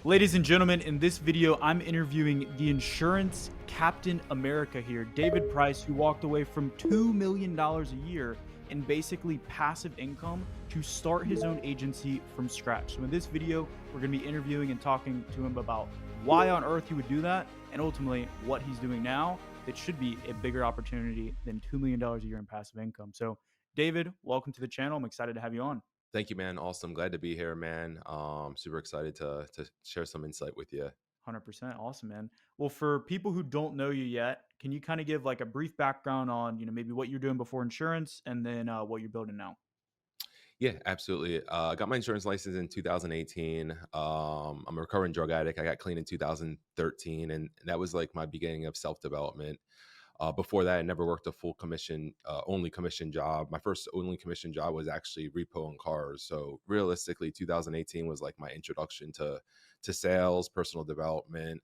Ladies and gentlemen, in this video, I'm interviewing the insurance Captain America here, David Price, who walked away from $2 million a year in basically passive income to start his own agency from scratch. So in this video, we're going to be interviewing and talking to him about why on earth he would do that and ultimately what he's doing now that should be a bigger opportunity than $2 million a year in passive income. So David, welcome to the channel. I'm excited to have you on. Thank you, man. Awesome. Glad to be here, man. Super excited to share some insight with you. 100%. Awesome, man. Well, for people who don't know you yet, can you kind of give like a brief background on, maybe what you're doing before insurance and then what you're building now? Yeah, absolutely. I got my insurance license in 2018. I'm a recovering drug addict. I got clean in 2013, and that was like my beginning of self development. Before that, I never worked a full commission, only commission job. My first only commission job was actually repo and cars. So realistically, 2018 was like my introduction to sales, personal development,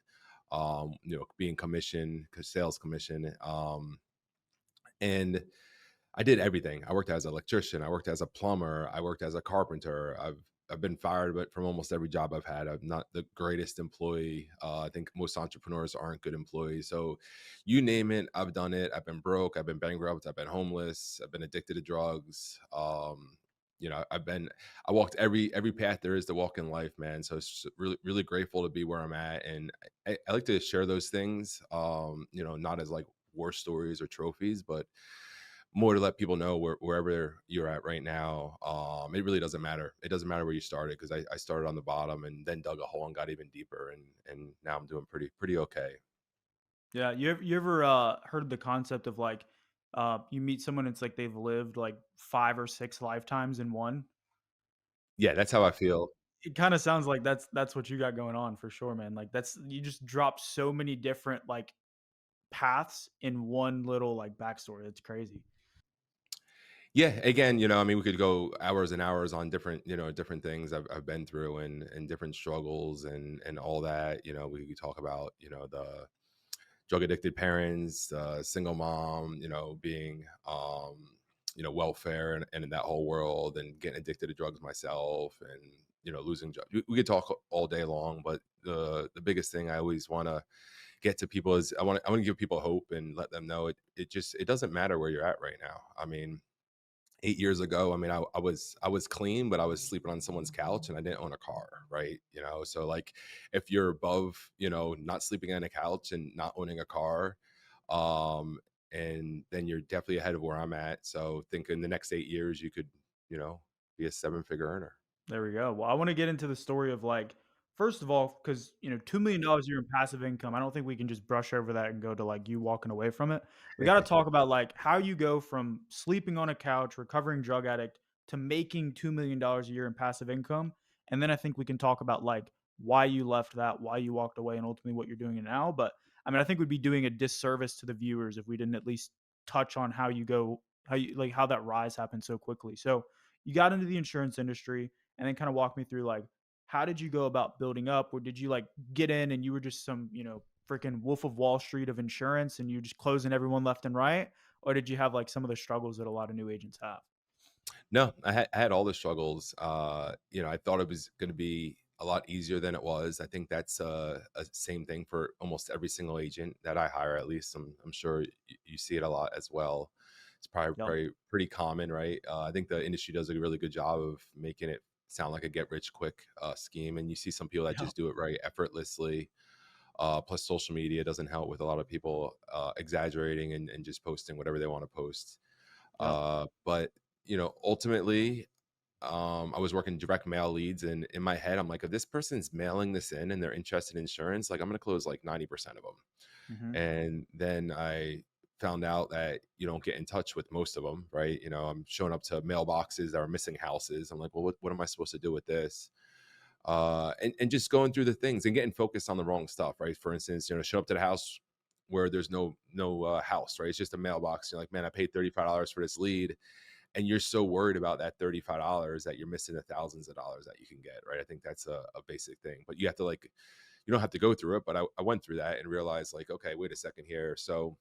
being commission, sales commission. And I did everything. I worked as an electrician. I worked as a plumber. I worked as a carpenter. I've been fired, but from almost every job I've had, I'm not the greatest employee. I think most entrepreneurs aren't good employees. So, you name it, I've done it. I've been broke. I've been bankrupt. I've been homeless. I've been addicted to drugs. I walked every path there is to walk in life, man. So it's just really grateful to be where I'm at, and I like to share those things. Not as like war stories or trophies, but more to let people know wherever you're at right now. It really doesn't matter. It doesn't matter where you started, because I started on the bottom and then dug a hole and got even deeper, and now I'm doing pretty okay. Yeah. You ever heard of the concept of like you meet someone, it's like they've lived like 5 or 6 lifetimes in one? Yeah, that's how I feel. It kind of sounds like that's what you got going on for sure, man. Like that's you just drop so many different like paths in one little like backstory. That's crazy. Yeah, again, I mean, we could go hours and hours on different things I've been through, and different struggles and all that. We could talk about the drug addicted parents, single mom, being welfare, and in that whole world, and getting addicted to drugs myself, and losing jobs. We could talk all day long, but the biggest thing I always want to get to people is I want to give people hope and let them know it doesn't matter where you're at right now. I mean, 8 years ago, I mean, I was clean, but I was sleeping on someone's couch and I didn't own a car, right? So like, if you're above, not sleeping on a couch and not owning a car, um, and then you're definitely ahead of where I'm at. So think in the next 8 years, you could, you know, be a seven-figure earner. There we go. Well, I want to get into the story of like, first of all, because $2 million a year in passive income, I don't think we can just brush over that and go to like you walking away from it. We got to talk about like how you go from sleeping on a couch, recovering drug addict, to making $2 million a year in passive income. And then I think we can talk about like why you left that, why you walked away, and ultimately what you're doing now. But I mean, I think we'd be doing a disservice to the viewers if we didn't at least touch on how you go, how you like how that rise happened so quickly. So you got into the insurance industry and then kind of walk me through like how did you go about building up, or did you like get in and you were just some freaking wolf of wall street of insurance and you just closing everyone left and right, or did you have like some of the struggles that a lot of new agents have? No, I had all the struggles. I thought it was going to be a lot easier than it was. I think that's a same thing for almost every single agent that I hire. At least I'm sure you see it a lot as well. It's Yep. probably pretty common, right? I think the industry does a really good job of making it sound like a get rich quick scheme, and you see some people that Yep. just do it right effortlessly. Plus, social media doesn't help with a lot of people exaggerating and just posting whatever they want to post. Yep. But ultimately, I was working direct mail leads, and in my head, I'm like, if this person's mailing this in and they're interested in insurance, like I'm going to close like 90% of them. Hmm. And then I found out that you don't get in touch with most of them, right? I'm showing up to mailboxes that are missing houses. I'm like, well, what am I supposed to do with this? And just going through the things and getting focused on the wrong stuff, right? For instance, show up to the house where there's no house, right? It's just a mailbox. You're like, man, I paid $35 for this lead, and you're so worried about that $35 that you're missing the thousands of dollars that you can get, right? I think that's a basic thing, but you have to like, you don't have to go through it, but I went through that and realized like, okay, wait a second here. So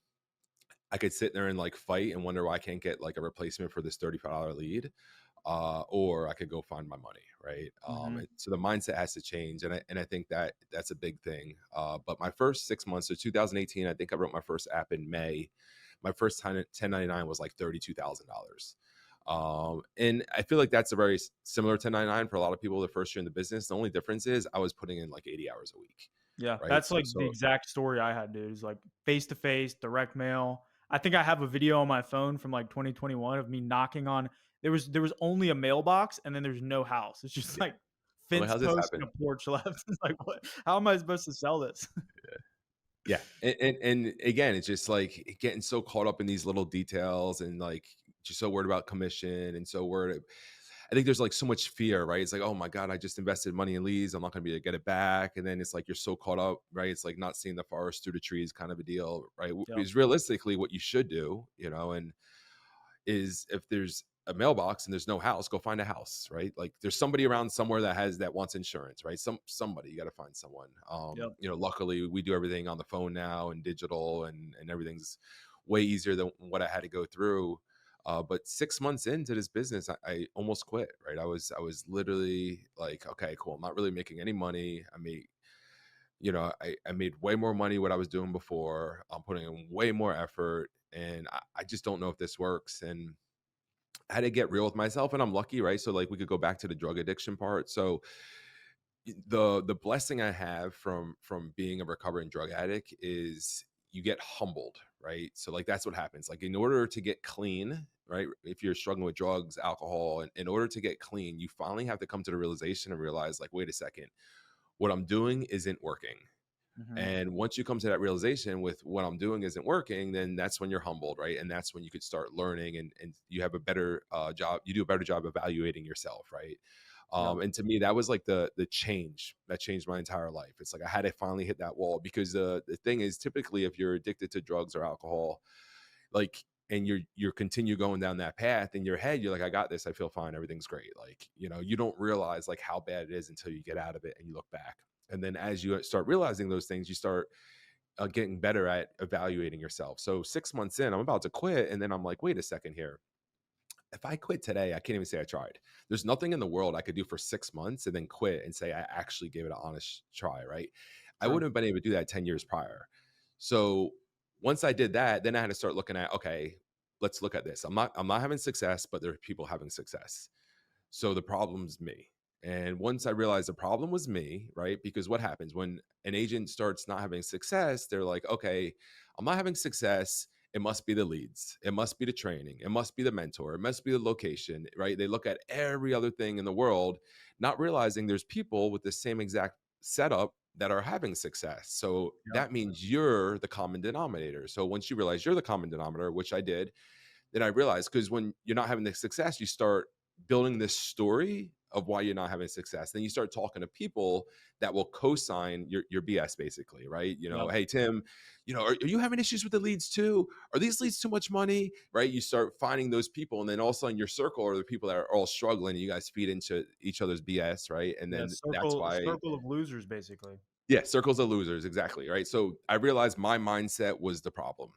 I could sit there and like fight and wonder why I can't get like a replacement for this $35 lead. or I could go find my money, right? Mhm. And so the mindset has to change, and I think that that's a big thing. But my first 6 months, so 2018, I think I wrote my first app in May. My first 1099 was like $32,000. And I feel like that's a very similar 1099 for a lot of people the first year in the business. The only difference is I was putting in like 80 hours a week, Yeah, right? that's, like, the exact story I had, dude. It's like face to face, direct mail. I think I have a video on my phone from, like, 2021 of me knocking on there was only a mailbox, and then there's no house. It's just, Yeah. like, I'm like, fence how's this post and happen? a porch left. It's like, "What? How am I supposed to sell this?" Yeah, and again, it's just like getting so caught up in these little details and like just so worried about commission and so worried. I think there's like so much fear, right? It's like, oh my god, I just invested money in leads, I'm not going to be able to get it back, and then it's like you're so caught up, right? It's like not seeing the forest through the trees, kind of a deal, right? Yep, Because realistically, what you should do, and is if there's a mailbox and there's no house, go find a house, right? Like there's somebody around somewhere that wants insurance, right? Somebody, you got to find someone. yep, Luckily we do everything on the phone now and digital, and everything's way easier than what I had to go through. But 6 months into this business, I almost quit. Right, I was literally like, okay, cool. I'm not really making any money. I made way more money what I was doing before. I'm putting in way more effort, and I just don't know if this works. And I had to get real with myself, and I'm lucky, right? So like we could go back to the drug addiction part. So the blessing I have from being a recovering drug addict is you get humbled, right? So like that's what happens. Like in order to get clean, right? If you're struggling with drugs, alcohol, and in order to get clean, you finally have to come to the realization and realize, like, wait a second, what I'm doing isn't working. mhm, And once you come to that realization with what I'm doing isn't working, then that's when you're humbled, right? And that's when you could start learning, and you have a better job. You do a better job evaluating yourself, right? yep, And to me, that was like the change that changed my entire life. It's like I had to finally hit that wall, because the thing is, typically, if you're addicted to drugs or alcohol, like, and you're continue going down that path in your head, you're like, I got this, I feel fine, everything's great. Like, you don't realize like how bad it is until you get out of it and you look back. And then as you start realizing those things, you start getting better at evaluating yourself. So 6 months in, I'm about to quit, and then I'm like, wait a second here. If I quit today, I can't even say I tried. There's nothing in the world I could do for 6 months and then quit and say I actually gave it an honest try, right? I sure, wouldn't have been able to do that 10 years prior. So once I did that, then I had to start looking at, okay, let's look at this. I'm not having success, but there are people having success. So the problem's me. And once I realized the problem was me, right? Because what happens when an agent starts not having success, they're like, okay, I'm not having success. It must be the leads. It must be the training. It must be the mentor. It must be the location, right? They look at every other thing in the world, not realizing there's people with the same exact setup that are having success. So yep, that means you're the common denominator. So once you realize you're the common denominator, which I did, then I realized, because when you're not having the success, you start building this story of why you're not having success. Then you start talking to people that will co-sign your BS, basically, right? yep, Hey Tim, are you having issues with the leads too? Are these leads too much money? Right? You start finding those people, and then all of a sudden your circle are the people that are all struggling, and you guys feed into each other's BS, right? And yeah, then that's why, circle of losers, basically. yeah, circles of losers, exactly, right? So I realized my mindset was the problem.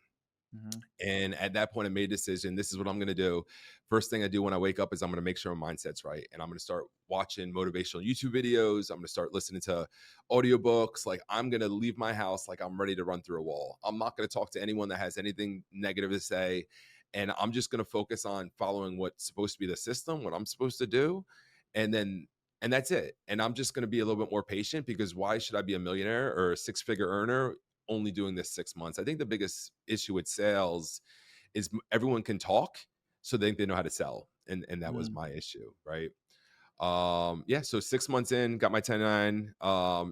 Mhm, And at that point, I made a decision. This is what I'm going to do. First thing I do when I wake up is I'm going to make sure my mindset's right. And I'm going to start watching motivational YouTube videos. I'm going to start listening to audiobooks. Like, I'm going to leave my house like I'm ready to run through a wall. I'm not going to talk to anyone that has anything negative to say. And I'm just going to focus on following what's supposed to be the system, what I'm supposed to do. And then, and that's it. And I'm just going to be a little bit more patient, because why should I be a millionaire or a six-figure earner only doing this 6 months? I think the biggest issue with sales is everyone can talk, so they think they know how to sell, and that was mhm. my issue, right? Yeah. So 6 months in, got my 10-9,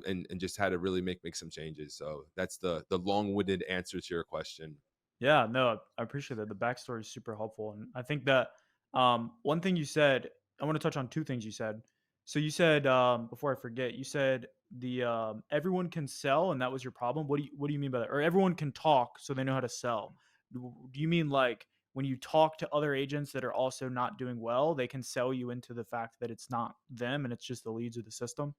and just had to really make some changes. So that's the long-winded answer to your question. Yeah, no, I appreciate that. The backstory is super helpful, and I think that one thing you said, I want to touch on two things you said. So you said before I forget, you said the everyone can sell, and that was your problem. What do you mean by that? Or everyone can talk, so they know how to sell. Do you mean like when you talk to other agents that are also not doing well, they can sell you into the fact that it's not them and it's just the leads of the system?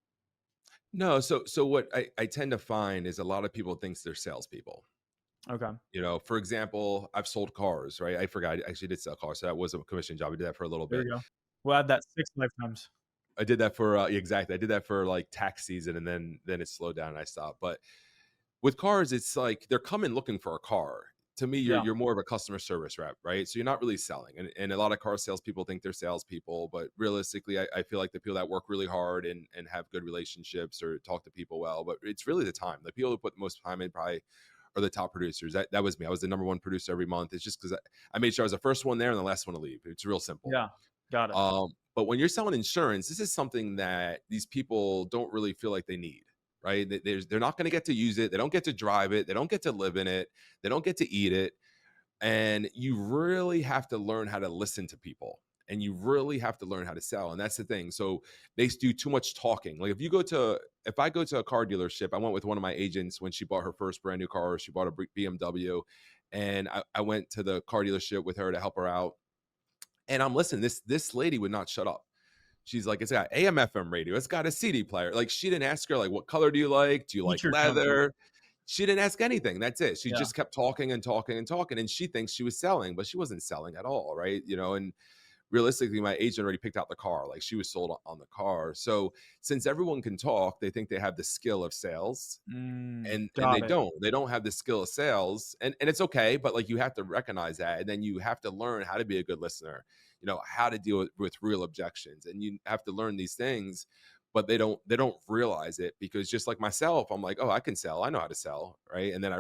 No, so what I tend to find is a lot of people thinks they're salespeople. Okay, For example, I've sold cars, right? I forgot, I actually did sell cars, so that was a commission job. I did that for a little there bit. you go. We'll add that 6 lifetimes. I did that for exactly. I did that for like tax season, and then it slowed down and I stopped. But with cars, it's like they're coming looking for a car. To me, Yeah, you're more of a customer service rep, right? So you're not really selling. And a lot of car salespeople think they're salespeople, but realistically, I feel like the people that work really hard and have good relationships or talk to people well, but it's really the time. The people who put the most time in probably are the top producers. That was me. I was the number one producer every month. It's just because I made sure I was the first one there and the last one to leave. It's real simple. yeah, got it. But when you're selling insurance, this is something that these people don't really feel like they need, right? They're not going to get to use it. They don't get to drive it. They don't get to live in it. They don't get to eat it. And you really have to learn how to listen to people. And you really have to learn how to sell. And that's the thing. So they do too much talking. Like if I go to a car dealership, I went with one of my agents when she bought her first brand new car. She bought a BMW. And I went to the car dealership with her to help her out. And I'm listening. This lady would not shut up. She's like, "It's got AM, FM radio. It's got a CD player." Like, she didn't ask her, like, "What color do you like? Do you like Feature junkie. leather?" She didn't ask anything. That's it. She Yeah. just kept talking and talking and talking, and she thinks she was selling, but she wasn't selling at all, right? And realistically, my agent already picked out the car. Like, she was sold on the car. So, since everyone can talk, they think they have the skill of sales, and they Got it. don't have the skill of sales, and it's okay, but like, you have to recognize that, and then you have to learn how to be a good listener, how to deal with real objections, and you have to learn these things. But they don't realize it, because just like myself, I'm like, oh, I can sell, I know how to sell, right? And then I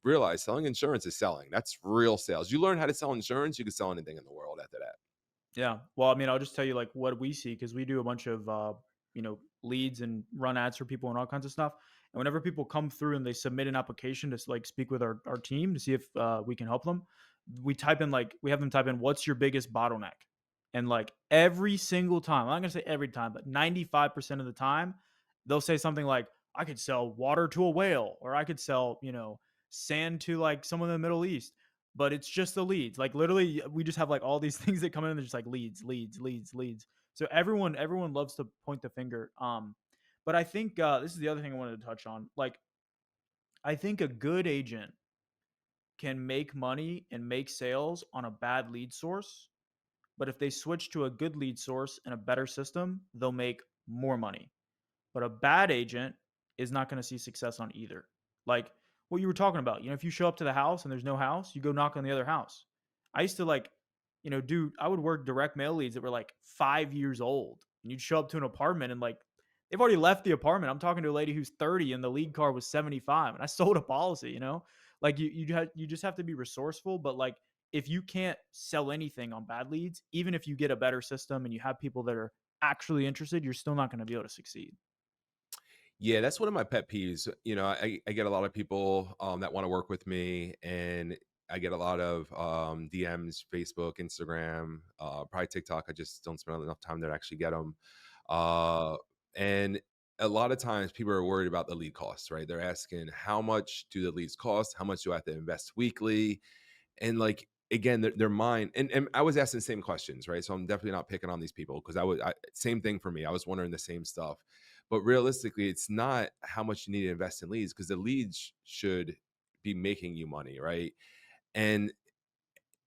realized selling insurance is selling. That's real sales. You learn how to sell insurance, you can sell anything in the world after that. Yeah. Well, I mean, I'll just tell you like what we see because we do a bunch of leads and run ads for people and all kinds of stuff. And whenever people come through and they submit an application to like speak with our team to see if we can help them, we have them type in what's your biggest bottleneck, and like every single time, I'm not gonna say every time, but 95% of the time, they'll say something like I could sell water to a whale, or I could sell sand to like someone in the Middle East, but it's just the leads. Like literally, we just have like all these things that come in and they're just like leads, leads, leads, leads. So everyone loves to point the finger. But I think this is the other thing I wanted to touch on. Like I think a good agent can make money and make sales on a bad lead source, but if they switch to a good lead source and a better system, they'll make more money. But a bad agent is not going to see success on either. Like what you were talking about, if you show up to the house and there's no house, you go knock on the other house. I used to like, I would work direct mail leads that were like 5 years old. And you'd show up to an apartment and like they've already left the apartment. I'm talking to a lady who's 30 and the lead car was 75 and I sold a policy. Like you just have to be resourceful, but like if you can't sell anything on bad leads, even if you get a better system and you have people that are actually interested, you're still not going to be able to succeed. Yeah, that's one of my pet peeves. I get a lot of people that want to work with me, and I get a lot of DMs, Facebook, Instagram, probably TikTok. I just don't spend enough time there to actually get them. And a lot of times people are worried about the lead costs, right? They're asking, how much do the leads cost? How much do I have to invest weekly? And like, again, their mind, and I was asking the same questions, right? So I'm definitely not picking on these people, because same thing for me. I was wondering the same stuff. But realistically, it's not how much you need to invest in leads, because the leads should be making you money, right? And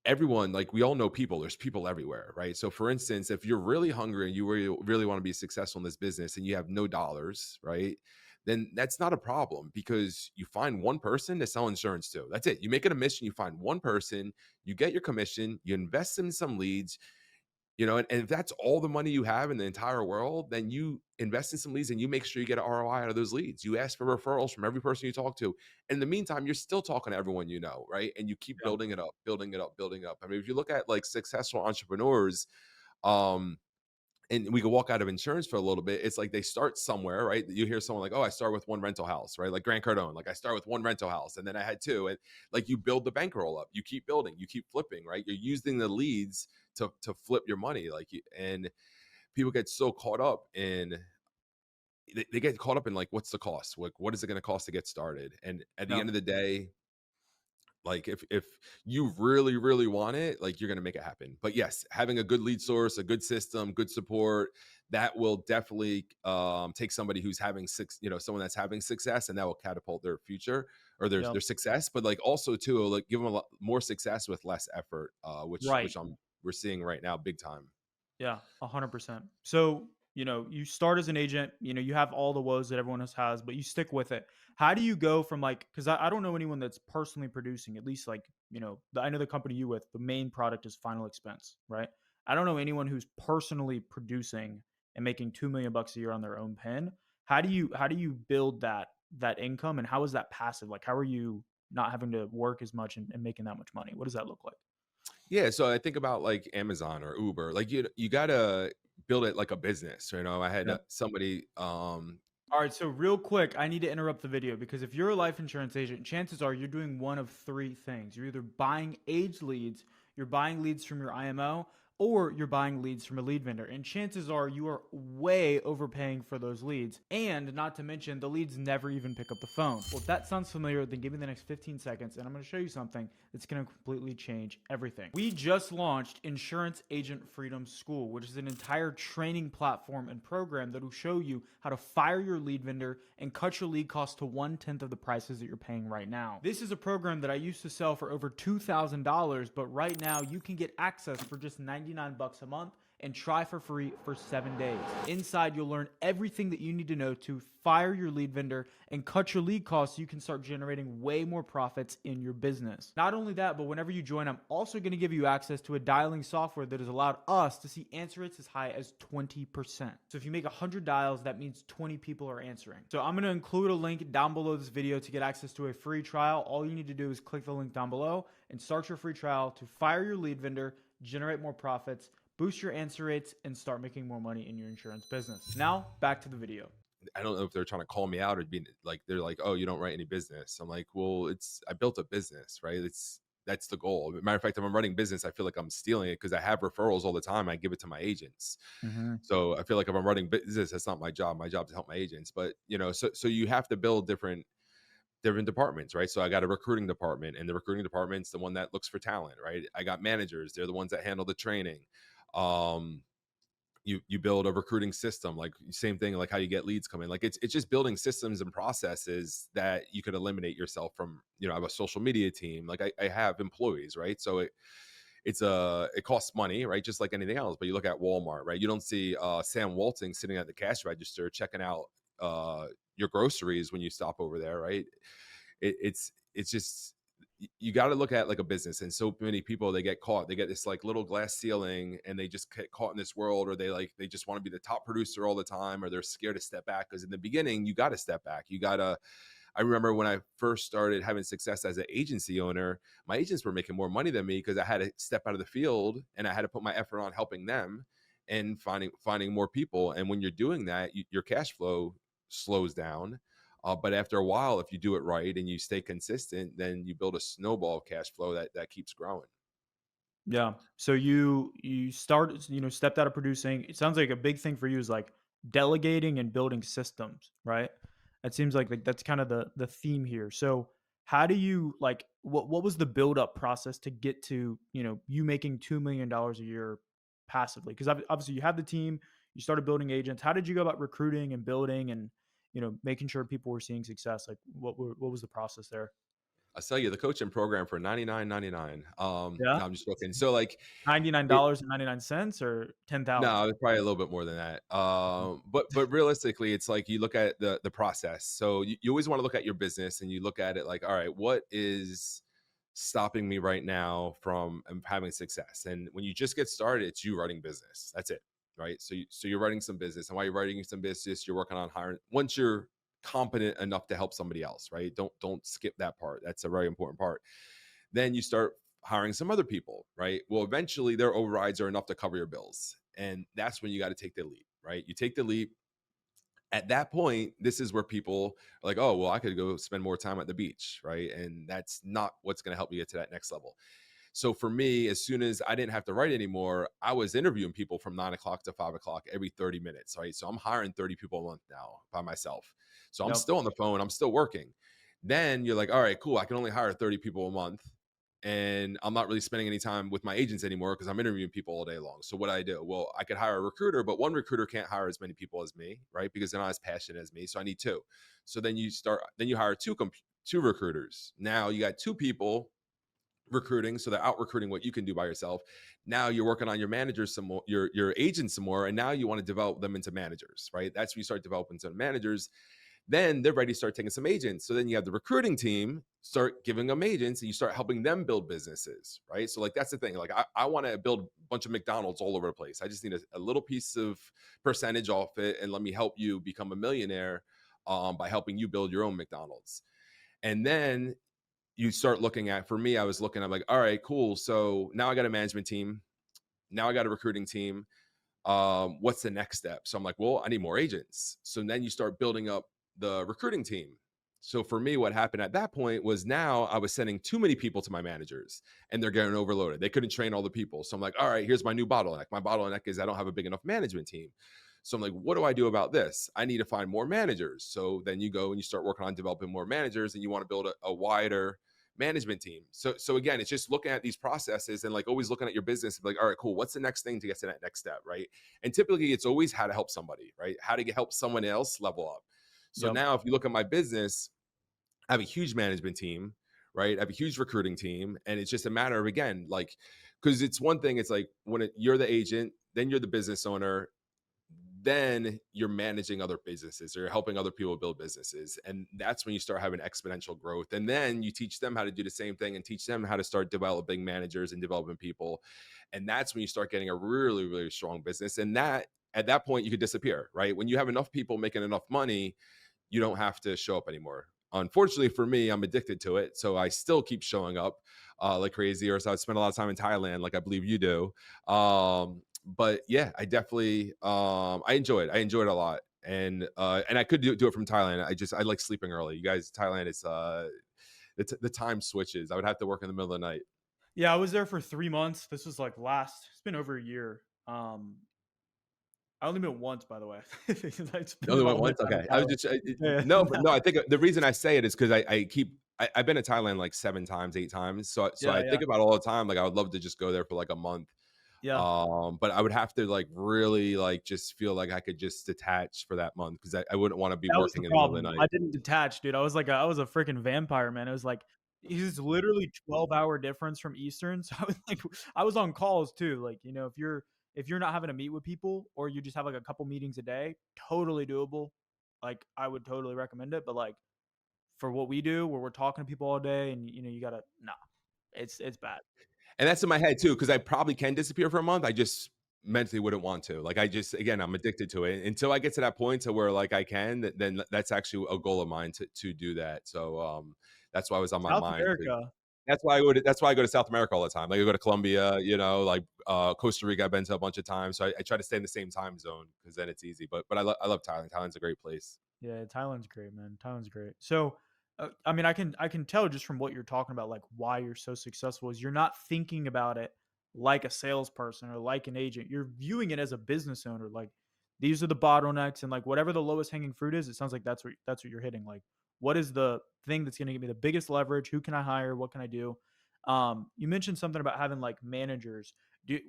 everyone, like, we all know people, there's people everywhere, right? So for instance, if you're really hungry and you really want to be successful in this business and you have no dollars, right? Then that's not a problem, because you find one person to sell insurance to. That's it. You make it a mission, you find one person, you get your commission, you invest in some leads, and if that's all the money you have in the entire world, then you invest in some leads and you make sure you get an ROI out of those leads. You ask for referrals from every person you talk to. In the meantime, you're still talking to everyone you know, right? And you keep Yeah. building it up, building it up, building up. I mean, if you look at like successful entrepreneurs, um, and we could walk out of insurance for a little bit. It's like they start somewhere, right? You hear someone like, "Oh, I start with one rental house," right? Like Grant Cardone, like, I start with one rental house, and then I had two, and like, you build the bankroll up, you keep building, you keep flipping, right? You're using the leads to flip your money, and people get so caught up in they get caught up in like, what's the cost? Like, what is it going to cost to get started? And at the Yeah. end of the day, like, if you really, really want it, like, you're gonna make it happen. But yes, having a good lead source, a good system, good support, that will definitely take somebody who's someone that's having success, and that will catapult their future or their Yeah. their success. But like, also too, like, give them a lot more success with less effort, which Right. we're seeing right now, big time. Yeah, 100%. So, you start as an agent, you have all the woes that everyone else has, but you stick with it. How do you go from like, because I don't know anyone that's personally producing, at least like, I know the company you with, the main product is final expense, right? I don't know anyone who's personally producing and making 2 million bucks a year on their own pen. How do you build that income, and how is that passive? Like, how are you not having to work as much and making that much money? What does that look like? Yeah, so I think about like Amazon or Uber. Like you gotta build it like a business. You know, I had Yeah. somebody. All right, so real quick, I need to interrupt the video because if you're a life insurance agent, chances are you're doing one of three things. You're either buying age leads, you're buying leads from your IMO, or you're buying leads from a lead vendor. And chances are you are way overpaying for those leads. And not to mention, the leads never even pick up the phone. Well, if that sounds familiar, then give me the next 15 seconds and I'm going to show you something that's going to completely change everything. We just launched Insurance Agent Freedom School, which is an entire training platform and program that will show you how to fire your lead vendor and cut your lead costs to 1/10 of the prices that you're paying right now. This is a program that I used to sell for over $2,000, but right now you can get access for just 99 bucks a month and try for free for 7 days. Inside, you'll learn everything that you need to know to fire your lead vendor and cut your lead costs so you can start generating way more profits in your business. Not only that, but whenever you join, I'm also going to give you access to a dialing software that has allowed us to see answer rates as high as 20%. So if you make 100 dials, that means 20 people are answering. So I'm going to include a link down below this video to get access to a free trial. All you need to do is click the link down below and start your free trial to fire your lead vendor, generate more profits, boost your answer rates, and start making more money in your insurance business. Now, back to the video. I don't know if they're trying to call me out or be like they're like, oh, you don't write any business. I'm like, well, I built a business, right? That's the goal. Matter of fact, if I'm running business, I feel like I'm stealing it because I have referrals all the time. I give it to my agents. Mm-hmm. So I feel like if I'm running business, that's not my job. My job is to help my agents. But so you have to build different departments, right? So I got a recruiting department, and the recruiting department's the one that looks for talent, right? I got managers; they're the ones that handle the training. Um, you build a recruiting system, like same thing, like how you get leads come in. Like it's just building systems and processes that you could eliminate yourself from. I have a social media team, like I have employees, right? So it costs money, right? Just like anything else. But you look at Walmart, right? You don't see Sam Walton sitting at the cash register checking out your groceries when you stop over there, right? It's just you got to look at like a business. And so many people, they get caught, they get this like little glass ceiling and they just get caught in this world, or they just want to be the top producer all the time, or they're scared to step back. Because in the beginning you got to step back. I remember when I first started having success as an agency owner, my agents were making more money than me because I had to step out of the field and I had to put my effort on helping them and finding more people. And when you're doing that, your cash flow slows down. But after a while, if you do it right and you stay consistent, then you build a snowball of cash flow that keeps growing. Yeah. So you start, stepped out of producing. It sounds like a big thing for you is like delegating and building systems, right? It seems like that's kind of the theme here. So how do you like what was the build up process to get to, you making $2 million a year passively? Because obviously you have the team, you started building agents. How did you go about recruiting and building and making sure people were seeing success? Like what was the process there? I'll sell you the coaching program for 99.99. Yeah. No, I'm just joking. So like it, $99.99 or 10,000? no, it's probably a little bit more than that. But realistically, it's like you look at the process. So you always want to look at your business and you look at it like, all right, what is stopping me right now from having success? And when you just get started, it's you running business. That's it, right? So you're running some business, and while you're running some business, you're working on hiring. Once you're competent enough to help somebody else, right? Don't skip that part. That's a very important part. Then you start hiring some other people, right? Well, eventually their overrides are enough to cover your bills. And that's when you got to take the leap, right? You take the leap. At that point, this is where people are like, oh, well, I could go spend more time at the beach, right? And that's not what's going to help you get to that next level. So for me, as soon as I didn't have to write anymore, I was interviewing people from 9 o'clock to 5 o'clock every 30 minutes, right? So I'm hiring 30 people a month now by myself. So I'm Yep. still on the phone, I'm still working. Then you're like, all right, cool. I can only hire 30 people a month. And I'm not really spending any time with my agents anymore because I'm interviewing people all day long. So what do? Well, I could hire a recruiter, but one recruiter can't hire as many people as me, right? Because they're not as passionate as me. So I need two. So then you hire two recruiters. Now you got two people recruiting, so they're out recruiting what you can do by yourself. Now you're working on your managers some more, your agents some more, and now you want to develop them into managers, right? That's when you start developing some managers. Then they're ready to start taking some agents. So then you have the recruiting team start giving them agents, and you start helping them build businesses, right? So like that's the thing. Like I want to build a bunch of McDonald's all over the place. I just need a little piece of percentage off it, and let me help you become a millionaire by helping you build your own McDonald's. And then you start looking at, for me, I was looking, I'm like, all right, cool. So now I got a management team. Now I got a recruiting team. What's the next step? So I'm like, well, I need more agents. So then you start building up the recruiting team. So for me, what happened at that point was now I was sending too many people to my managers and they're getting overloaded. They couldn't train all the people. So I'm like, all right, here's my new bottleneck. My bottleneck is I don't have a big enough management team. So I'm like, what do I do about this? I need to find more managers. So then you go and you start working on developing more managers, and you want to build a wider management team. So again, it's just looking at these processes and like always looking at your business and be like, all right, cool. What's the next thing to get to that next step, right? And typically, it's always how to help somebody, right? How to help someone else level up. So Yep. now, if you look at my business, I have a huge management team, right? I have a huge recruiting team, and it's just a matter of, again, like, because it's one thing. It's like when you're the agent, then you're the business owner, then you're managing other businesses or you're helping other people build businesses. And that's when you start having exponential growth. And then you teach them how to do the same thing and teach them how to start developing managers and developing people. And that's when you start getting a really, really strong business. And that at that point, you could disappear, right? When you have enough people making enough money, you don't have to show up anymore. Unfortunately for me, I'm addicted to it. So I still keep showing up like crazy, or so I spend a lot of time in Thailand, like I believe you do. But yeah, I definitely I enjoy it. I enjoy it a lot. And I could do it from Thailand. I like sleeping early. You guys, Thailand is the time switches. I would have to work in the middle of the night. Yeah, I was there for 3 months. This was, like, it's been over a year. I only been once, by the way. I You spent only my went whole once? time in Okay. I was Thailand. just Yeah, no, but no. no, I think the reason I say it is because I've been to Thailand like 7 times, 8 times. So Yeah, I yeah. think about it all the time. Like I would love to just go there for like a month. Yeah. But I would have to like really like just feel like I could just detach for that month because I wouldn't want to be That was the working in the middle of the problem. night. I didn't detach, dude. I was a freaking vampire, man. It was like it's literally 12-hour difference from Eastern, so I was like I was on calls too. Like, if you're not having to meet with people or you just have like a couple meetings a day, totally doable. Like, I would totally recommend it, but like for what we do where we're talking to people all day and you gotta nah, it's bad. And that's in my head too, because I probably can disappear for a month. I just mentally wouldn't want to. Like I just again, I'm addicted to it. Until I get to that point to where like I can, then that's actually a goal of mine to do that. So that's why it was on my South mind. America. That's why I go to South America all the time. Like I go to Colombia, like Costa Rica. I've been to a bunch of times, so I try to stay in the same time zone because then it's easy. But I love Thailand. Thailand's a great place. Yeah, Thailand's great, man. Thailand's great. So, I mean, I can tell just from what you're talking about, like why you're so successful is you're not thinking about it like a salesperson or like an agent. You're viewing it as a business owner. Like these are the bottlenecks, and like whatever the lowest hanging fruit is, it sounds like that's what you're hitting. Like, what is the thing that's going to give me the biggest leverage? Who can I hire? What can I do? You mentioned something about having like managers.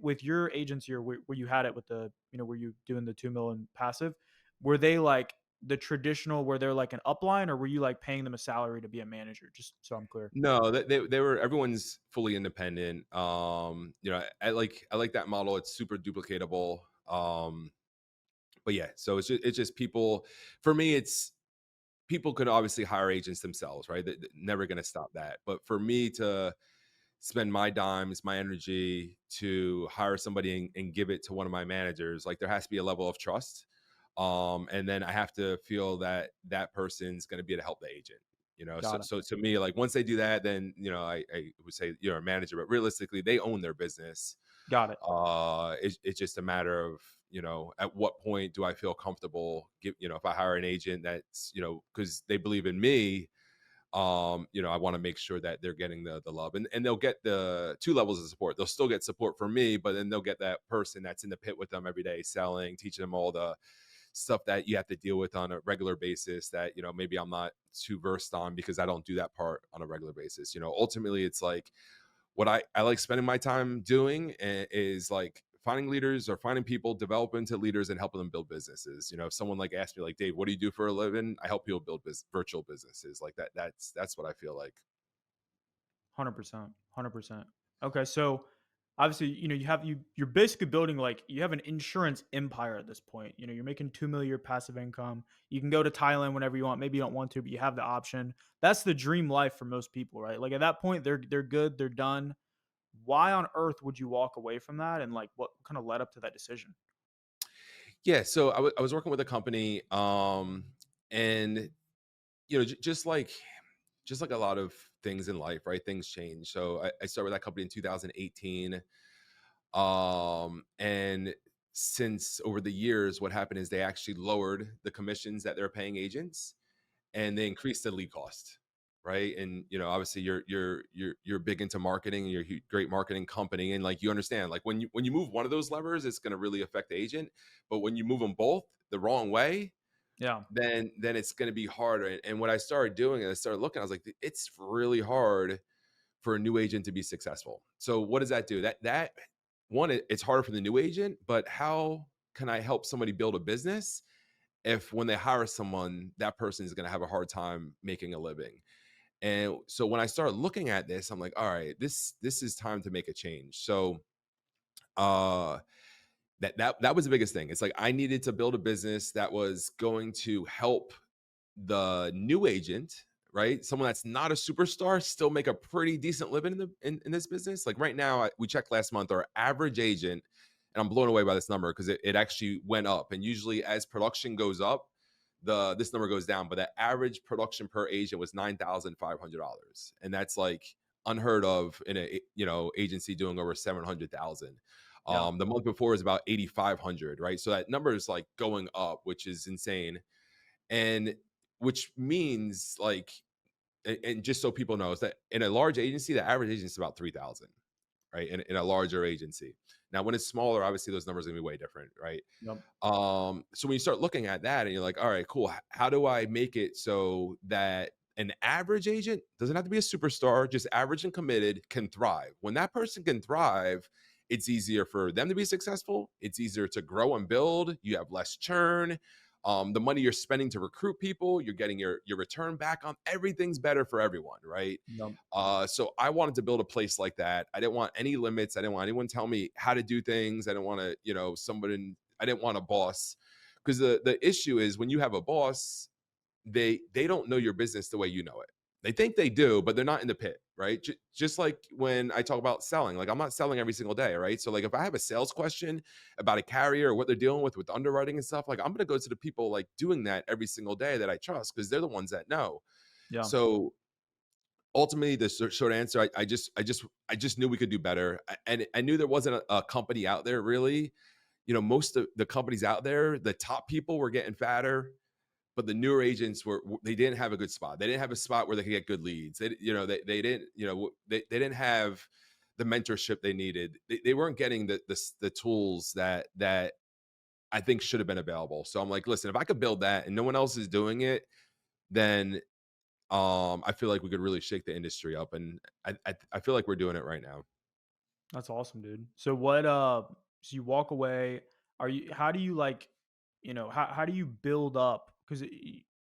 With your agency or where you had it with were you doing the 2 million passive? Were they like the traditional where they're like an upline, or were you like paying them a salary to be a manager? Just so I'm clear. No, they were everyone's fully independent. I like that model. It's super duplicatable. But yeah, so it's just people. For me, it's people could obviously hire agents themselves, right? Never going to stop that. But for me to spend my dimes, my energy to hire somebody and give it to one of my managers, like there has to be a level of trust. And then I have to feel that that person's going to be able to help the agent. So Got it. so to me, like once they do that, then I would say you're a manager, but realistically, they own their business. Got it. It's just a matter of at what point do I feel comfortable? If I hire an agent that's because they believe in me, I want to make sure that they're getting the love, and they'll get the two levels of support. They'll still get support from me, but then they'll get that person that's in the pit with them every day, selling, teaching them all the stuff that you have to deal with on a regular basis that maybe I'm not too versed on because I don't do that part on a regular basis. Ultimately it's like what I like spending my time doing is like finding leaders or finding people, develop into leaders and helping them build businesses. If someone like asked me like, Dave, what do you do for a living? I help people build virtual businesses like that. That's what I feel like. 100%, 100%. Okay, so obviously, you're basically building like you have an insurance empire at this point. You're making 2 million a year passive income. You can go to Thailand whenever you want. Maybe you don't want to, but you have the option. That's the dream life for most people, right? Like at that point, they're good, they're done. Why on earth would you walk away from that? And like what kind of led up to that decision? Yeah, so I was working with a company, and just like a lot of things in life, right? Things change. So I started with that company in 2018, and since over the years, what happened is they actually lowered the commissions that they're paying agents, and they increased the lead cost, right? And obviously you're big into marketing, and you're a great marketing company, and like you understand, like when you move one of those levers, it's going to really affect the agent. But when you move them both the wrong way, Yeah. then it's going to be harder. And what I started doing, and I started looking, I was like, it's really hard for a new agent to be successful. So what does that do? That one, it's harder for the new agent, but how can I help somebody build a business if when they hire someone, that person is going to have a hard time making a living? And so when I started looking at this, I'm like, all right, this is time to make a change. So uh that was the biggest thing. It's like I needed to build a business that was going to help the new agent, right? Someone that's not a superstar still make a pretty decent living in this business. Like right now, we checked last month, our average agent, and I'm blown away by this number because it actually went up. And usually, as production goes up, this number goes down. But the average production per agent was $9,500, and that's like unheard of in a agency doing over 700,000. Yeah. The month before was about 8,500, right? So that number is like going up, which is insane. And which means like, and just so people know, is that in a large agency, the average agency is about 3,000, right? In a larger agency. Now, when it's smaller, obviously those numbers are gonna be way different, right? Yep. So when you start looking at that and you're like, all right, cool. How do I make it so that an average agent doesn't have to be a superstar, just average and committed can thrive? When that person can thrive, it's easier for them to be successful. It's easier to grow and build. You have less churn. The money you're spending to recruit people, you're getting your return back on. Everything's better for everyone, right? Yep. So I wanted to build a place like that. I didn't want any limits. I didn't want anyone tell me how to do things. I didn't want to, somebody. I didn't want a boss, because the issue is when you have a boss, they don't know your business the way you know it. They think they do, but they're not in the pit, right? Just like when I talk about selling, like I'm not selling every single day, right? So like if I have a sales question about a carrier or what they're dealing with underwriting and stuff, like I'm going to go to the people like doing that every single day that I trust, because they're the ones that know. Yeah. So ultimately, the short answer, I just knew we could do better, and I knew there wasn't a company out there really. Most of the companies out there, the top people were getting fatter, but the newer agents they didn't have a good spot. They didn't have a spot where they could get good leads. They didn't, they didn't have the mentorship they needed. They weren't getting the tools that I think should have been available. So I'm like, listen, if I could build that and no one else is doing it, then I feel like we could really shake the industry up, and I feel like we're doing it right now. That's awesome, dude. So so you walk away, how do you like, how do you build up? Cuz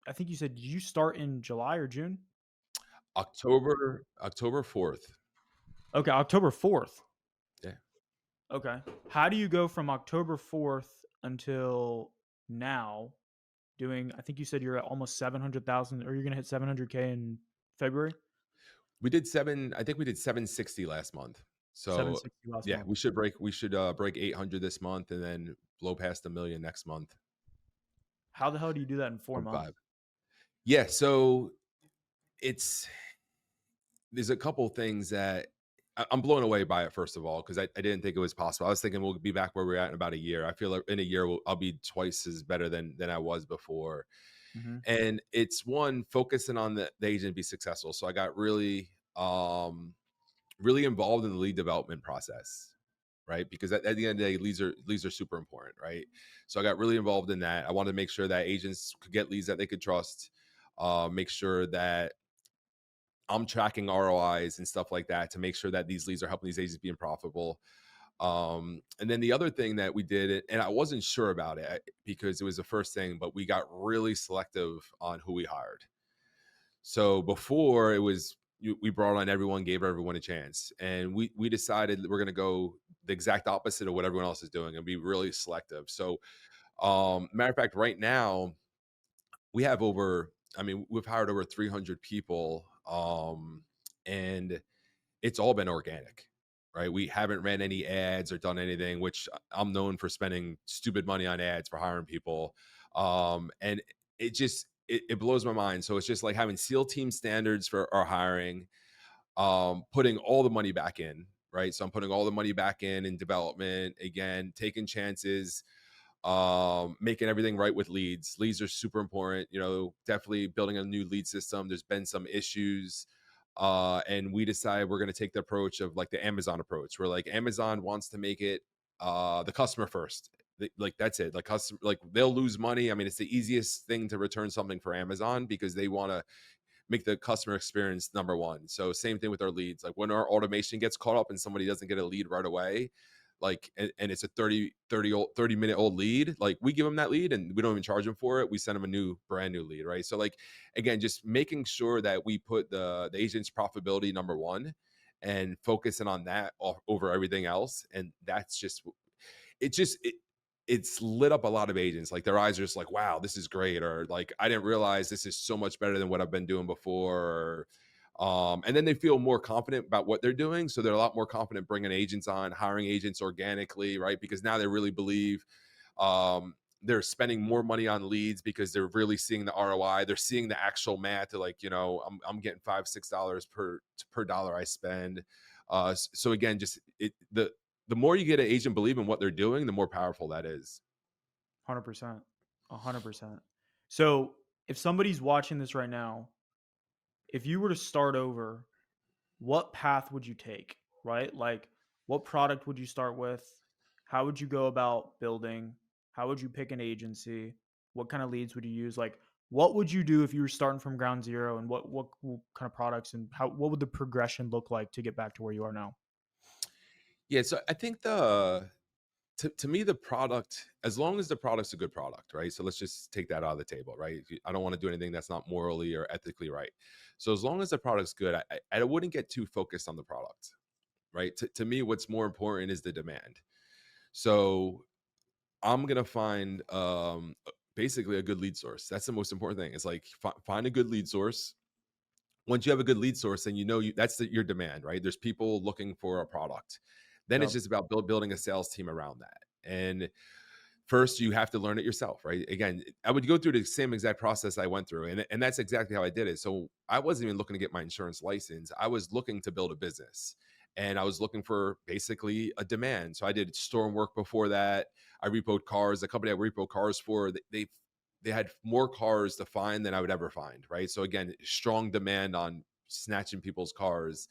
I think you said, did you start in July or June? October 4th. Okay, October 4th. Yeah. Okay. How do you go from October 4th until now doing, I think you said you're at almost 700,000, or you're going to hit 700K in February? I think we did 760 last month. So 760 last yeah, month. we should break 800 this month and then blow past a million next month. How the hell do you do that in 4 Point months? five. Yeah, so it's there's a couple things that I'm blown away by it, first of all, because I didn't think it was possible. I was thinking we'll be back where we're at in about a year. I feel like in a year I'll be twice as better than I was before. Mhm. And it's one, focusing on the agent to be successful. So I got really involved in the lead development process, right? Because at the end of the day, leads are super important, right? So I got really involved in that. I wanted to make sure that agents could get leads that they could trust, make sure that I'm tracking ROIs and stuff like that to make sure that these leads are helping these agents being profitable. And then the other thing that we did, and I wasn't sure about it because it was the first thing, but we got really selective on who we hired. So before it was, we brought on everyone, gave everyone a chance, and we decided that we're going to go the exact opposite of what everyone else is doing and be really selective. So, matter of fact, right now we have over, I mean, we've hired over 300 people, and it's all been organic, right? We haven't ran any ads or done anything, which I'm known for spending stupid money on ads for hiring people. And it blows my mind. So it's just like having SEAL team standards for our hiring, putting all the money back in, right? So I'm putting all the money back in development, again, taking chances, making everything right with leads. Leads are super important, you know, definitely building a new lead system. There's been some issues, and we decided we're going to take the approach of like the Amazon approach, where like Amazon wants to make it the customer first. Like that's it. Like customer, like they'll lose money. I mean, it's the easiest thing to return something for Amazon because they want to make the customer experience number one. So same thing with our leads. Like when our automation gets caught up and somebody doesn't get a lead right away, like and it's a 30 minute old lead, like we give them that lead and we don't even charge them for it. We send them a new brand new lead, right? So like again, just making sure that we put the agent's profitability number one and focusing on that over everything else. And that's just it's lit up a lot of agents. Like their eyes are just like, wow, this is great. Or like, I didn't realize this is so much better than what I've been doing before. Or, and then they feel more confident about what they're doing. So they're a lot more confident bringing agents on, hiring agents organically, right? Because now they really believe they're spending more money on leads because they're really seeing the ROI. They're seeing the actual math. They're like, you know, I'm getting $5, $6 per dollar I spend. So again, just the more you get an agent believe in what they're doing, the more powerful that is. 100%. 100%. So, if somebody's watching this right now, if you were to start over, what path would you take, right? Like, what product would you start with? How would you go about building? How would you pick an agency? What kind of leads would you use? Like, what would you do if you were starting from ground zero, and what kind of products, and how what would the progression look like to get back to where you are now? Yeah, so I think to me the product, as long as the product's a good product, right? So let's just take that out of the table, right? I don't want to do anything that's not morally or ethically right. So as long as the product's good, I wouldn't get too focused on the product, right? To me, what's more important is the demand. So I'm gonna find basically a good lead source. That's the most important thing. It's like find a good lead source. Once you have a good lead source, then you know that's your demand, right? There's people looking for a product. Then it's Yep. just about building a sales team around that. And first, you have to learn it yourself, right? Again, I would go through the same exact process I went through, and that's exactly how I did it. So I wasn't even looking to get my insurance license. I was looking to build a business, and I was looking for basically a demand. So I did storm work before that. I repoed cars. The company I repoed cars for, they had more cars to find than I would ever find, right? So again, strong demand on snatching people's cars.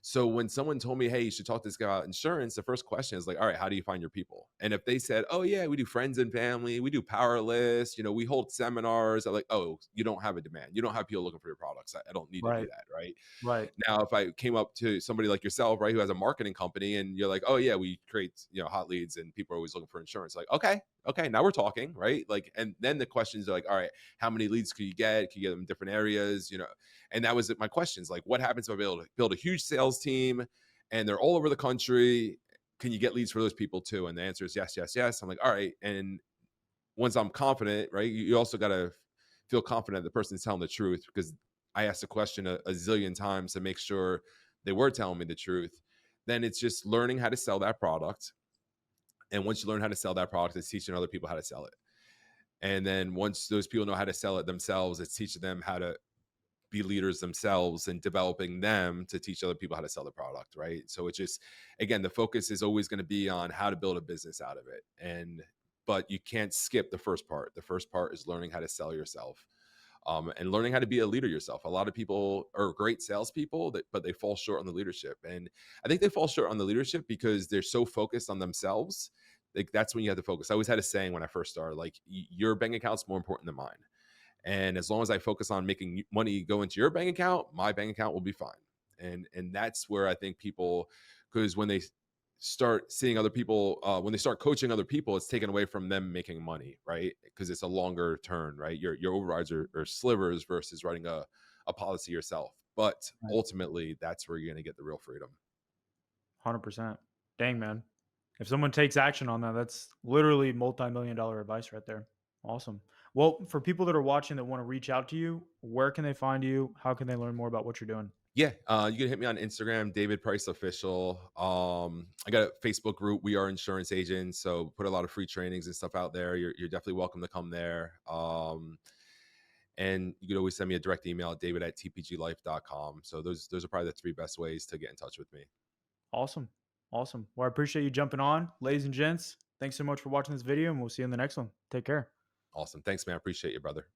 So when someone told me, "Hey, you should talk to this guy about insurance," the first question is like, "All right, how do you find your people?" And if they said, "Oh yeah, we do friends and family, we do power lists, you know, we hold seminars," I'm like, "Oh, you don't have a demand. You don't have people looking for your products. I don't need to do Right. that, right?" Right. Now, if I came up to somebody like yourself, right, who has a marketing company, and you're like, "Oh yeah, we create, you know, hot leads, and people are always looking for insurance," like, okay, okay, now we're talking, right? Like, and then the questions are like, "All right, how many leads could you get? Can you get them in different areas?" You know, and that was my questions, like, what happens if I able to build a huge sales team, and they're all over the country? Can you get leads for those people too? And the answer is yes, yes, yes. I'm like, all right, and once I'm confident, right? You also got to feel confident the person's telling the truth because I asked the question a zillion times to make sure they were telling me the truth. Then it's just learning how to sell that product. And once you learn how to sell that product, it's teaching other people how to sell it. And then once those people know how to sell it themselves, it's teaching them how to be leaders themselves and developing them to teach other people how to sell the product, right? So it's just, again, the focus is always going to be on how to build a business out of it. And but you can't skip the first part. The first part is learning how to sell yourself, and learning how to be a leader yourself. A lot of people are great salespeople, but they fall short on the leadership. And I think they fall short on the leadership because they're so focused on themselves. Like that's when you have to focus. I always had a saying when I first started, like your bank account's more important than mine. And as long as I focus on making money go into your bank account, my bank account will be fine. And that's where I think people, because when they start seeing other people, when they start coaching other people, it's taken away from them making money, right? Because it's a longer turn, right? Your overrides are slivers versus writing a policy yourself. but Right. ultimately, that's where you're gonna get the real freedom. 100%. Dang, man. If someone takes action on that, that's literally multi-million dollar advice right there. Awesome. Well, for people that are watching that want to reach out to you, where can they find you? How can they learn more about what you're doing? Yeah, you can hit me on Instagram, David Price Official. I got a Facebook group. We are insurance agents, so put a lot of free trainings and stuff out there. You're definitely welcome to come there. And you can always send me a direct email at david@tpglife.com. So those are probably the three best ways to get in touch with me. Awesome. Awesome. Well, I appreciate you jumping on. Ladies and gents, thanks so much for watching this video, and we'll see you in the next one. Take care. Awesome. Thanks, man. I appreciate you, brother.